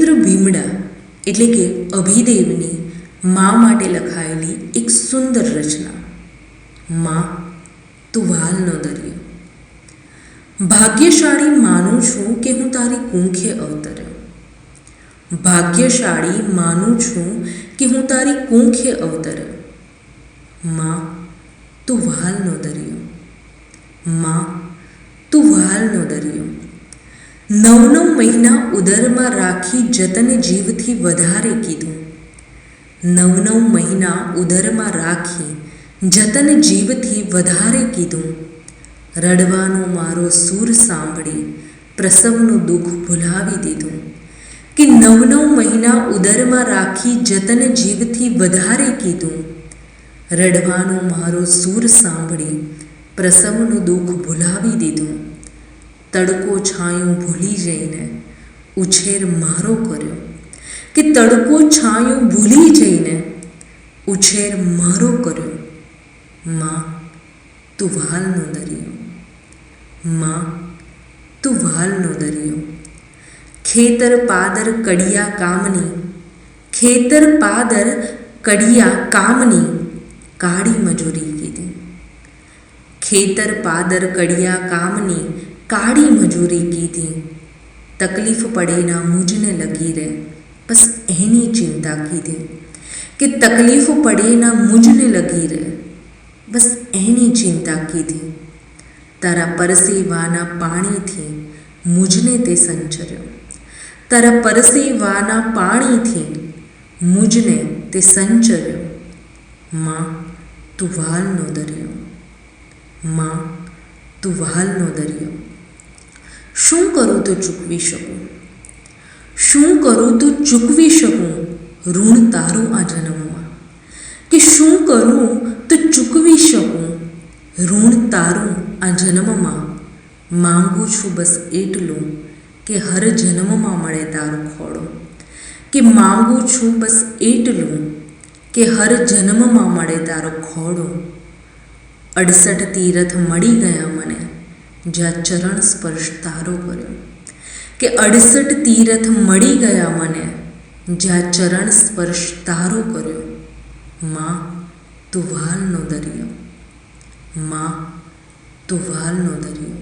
રવિન્દ્ર ભીમડા એટલે કે અભિદેવની મા માટે લખાયેલી એક સુંદર રચના, મા તું વાલનો દરિયો. ભાગ્યશાળી માનું છું કે હું તારી કુંખે અવતર્યો. ભાગ્યશાળી માનું છું કે હું તારી કુંખે અવતર્યો. મા તું વાલનો દરિયો. મા તું વાલનો દરિયો. 9 મહિના ઉદરમાં રાખી જતન જીવથી વધારે કીધું. 9 મહિના ઉદરમાં રાખી જતન જીવથી વધારે કીધું. રડવાનો મારો સૂર સાંભળી પ્રસવનું દુઃખ ભૂલાવી દીધું. કે 9 મહિના ઉદરમાં રાખી જતન જીવથી વધારે કીધું. રડવાનો મારો સૂર સાંભળી પ્રસવનું દુઃખ ભૂલાવી દીધું. તડકો છાંયો ભૂલી જઈને ઉછેર મારો કર્યો. કે તડકો છાંયો ભૂલી જઈને ઉછેર મારો કર્યો. મા તું વાલનો દરિયો. મા તું વાલનો દરિયો. ખેતર પાદર કડિયા કામની, ખેતર પાદર કડિયા કામની કાળી મજૂરી કીધી. ખેતર પાદર કડિયા કામની કાળી મજૂરી કીધી. તકલીફ પડેના મુજને લગી રહે બસ એની ચિંતા કીધી. કે તકલીફ પડેના મુજને લગી રહે બસ એની ચિંતા કીધી. તારા પરસેવાના પાણીથી મુજને તે સંચર્યો. તારા પરસેવાના પાણીથી મુજને તે સંચર્યો. મા તું વાલનો દરિયો. મા તું વાલનો દરિયો. શું કરું તો ચૂકવી શકું? શું કરું તો ચૂકવી શકું ઋણ તારું આ જન્મમાં? કે શું કરું તો ચૂકવી શકું ઋણ તારું આ જન્મમાં? માંગુ છું બસ એટલું કે હર જન્મમાં મળે તારો ખોળો. કે માંગુ છું બસ એટલું કે હર જન્મમાં મળે તારો ખોળો. 68 તીરથ મળી ગયા મને જ્યાં ચરણ સ્પર્શ તારો કર્યો. કે 68 તીરથ મળી ગયા મને જ્યાં ચરણ સ્પર્શ તારો કર્યો. મા તું વાલનો દરિયો. મા તું વાલનો દરિયો.